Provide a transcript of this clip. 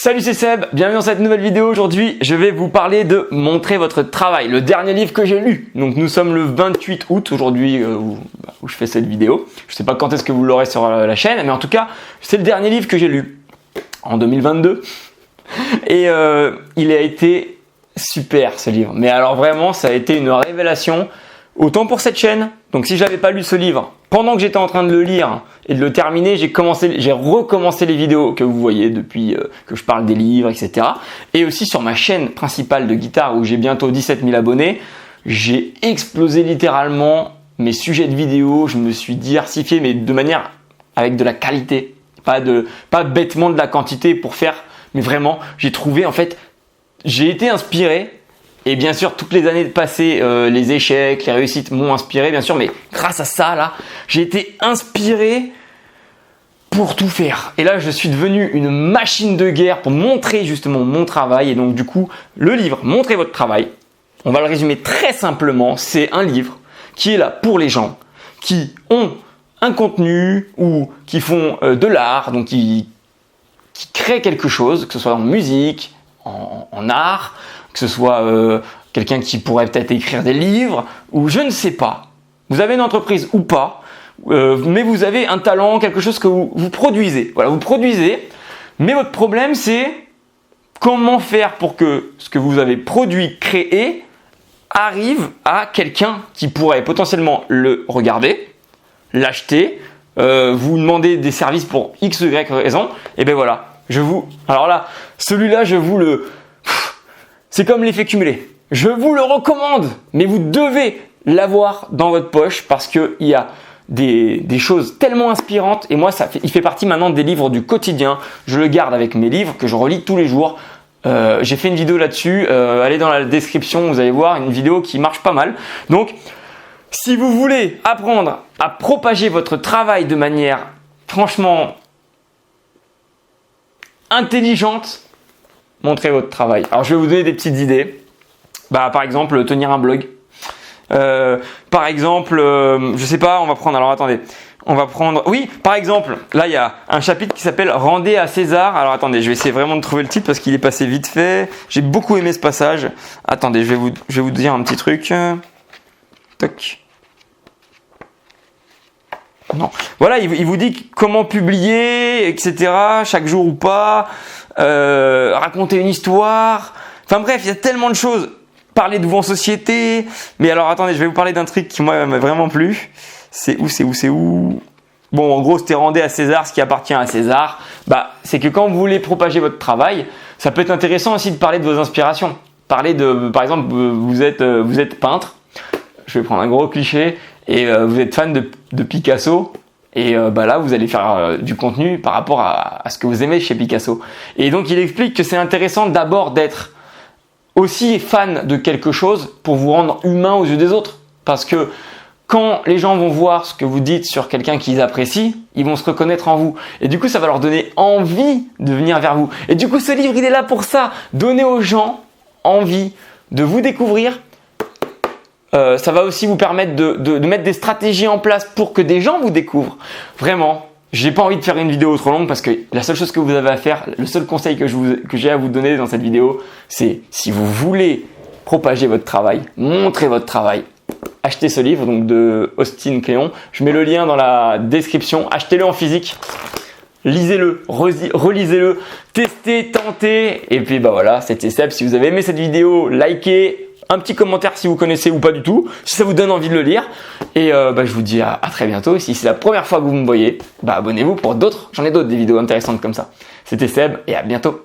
Salut, c'est Seb, bienvenue dans cette nouvelle vidéo. Aujourd'hui, je vais vous parler de Montrer votre travail, le dernier livre que j'ai lu. Donc nous sommes le 28 août aujourd'hui où je fais cette vidéo. Je ne sais pas quand est-ce que vous l'aurez sur la chaîne, mais en tout cas, c'est le dernier livre que j'ai lu en 2022. Et il a été super ce livre. Mais alors vraiment, ça a été une révélation, autant pour cette chaîne. Donc si je n'avais pas lu ce livre, pendant que j'étais en train de le lire et de le terminer, j'ai recommencé les vidéos que vous voyez depuis que je parle des livres, etc. Et aussi sur ma chaîne principale de guitare où j'ai bientôt 17 000 abonnés, j'ai explosé littéralement mes sujets de vidéos. Je me suis diversifié, mais de manière avec de la qualité, pas bêtement de la quantité pour faire, mais vraiment, j'ai trouvé en fait, j'ai été inspiré. Et bien sûr, toutes les années passées, les échecs, les réussites m'ont inspiré, bien sûr. Mais grâce à ça, là, j'ai été inspiré pour tout faire. Et là, je suis devenu une machine de guerre pour montrer justement mon travail. Et donc, du coup, le livre « Montrez votre travail », on va le résumer très simplement. C'est un livre qui est là pour les gens qui ont un contenu ou qui font de l'art, donc qui créent quelque chose, que ce soit en musique, en art, que ce soit quelqu'un qui pourrait peut-être écrire des livres, ou je ne sais pas. Vous avez une entreprise ou pas, mais vous avez un talent, quelque chose que vous produisez. Voilà, vous produisez, mais votre problème c'est comment faire pour que ce que vous avez produit, créé, arrive à quelqu'un qui pourrait potentiellement le regarder, l'acheter, vous demander des services pour X, Y raison, et ben voilà. Alors là, celui-là, c'est comme l'effet cumulé. Je vous le recommande, mais vous devez l'avoir dans votre poche parce qu'il y a des choses tellement inspirantes. Et moi, il fait partie maintenant des livres du quotidien. Je le garde avec mes livres que je relis tous les jours. J'ai fait une vidéo là-dessus. Allez dans la description, vous allez voir une vidéo qui marche pas mal. Donc, si vous voulez apprendre à propager votre travail de manière franchement intelligente, montrez votre travail. Alors, je vais vous donner des petites idées. Par exemple, tenir un blog. Par exemple, je sais pas, on va prendre. Alors, attendez. Oui, par exemple, là, il y a un chapitre qui s'appelle Rendez à César. Alors, attendez, je vais essayer vraiment de trouver le titre parce qu'il est passé vite fait. J'ai beaucoup aimé ce passage. Attendez, je vais vous dire un petit truc. Toc. Non. Voilà, il vous dit comment publier, etc. chaque jour ou pas. Raconter une histoire. Enfin bref, il y a tellement de choses. Parler devant société. Mais alors attendez, je vais vous parler d'un truc qui moi m'a vraiment plu. C'est où Bon, en gros, c'était Rendez à César ce qui appartient à César. C'est que quand vous voulez propager votre travail, ça peut être intéressant aussi de parler de vos inspirations. Parler de, par exemple, vous êtes peintre. Je vais prendre un gros cliché. Et vous êtes fan de Picasso. Et là, vous allez faire du contenu par rapport à ce que vous aimez chez Picasso. Et donc, il explique que c'est intéressant d'abord d'être aussi fan de quelque chose pour vous rendre humain aux yeux des autres. Parce que quand les gens vont voir ce que vous dites sur quelqu'un qu'ils apprécient, ils vont se reconnaître en vous. Et du coup, ça va leur donner envie de venir vers vous. Et du coup, ce livre, il est là pour ça. Donner aux gens envie de vous découvrir. Ça va aussi vous permettre de mettre des stratégies en place pour que des gens vous découvrent. Vraiment, j'ai pas envie de faire une vidéo trop longue parce que la seule chose que vous avez à faire, le seul conseil que j'ai à vous donner dans cette vidéo, c'est si vous voulez propager votre travail, montrer votre travail, achetez ce livre donc de Austin Kleon. Je mets le lien dans la description. Achetez-le en physique. Lisez-le, relisez-le, testez, tentez. Et puis voilà, c'était Seb. Si vous avez aimé cette vidéo, likez. Un petit commentaire si vous connaissez ou pas du tout, si ça vous donne envie de le lire. Et je vous dis à très bientôt. Et si c'est la première fois que vous me voyez, abonnez-vous pour d'autres. J'en ai d'autres des vidéos intéressantes comme ça. C'était Seb et à bientôt.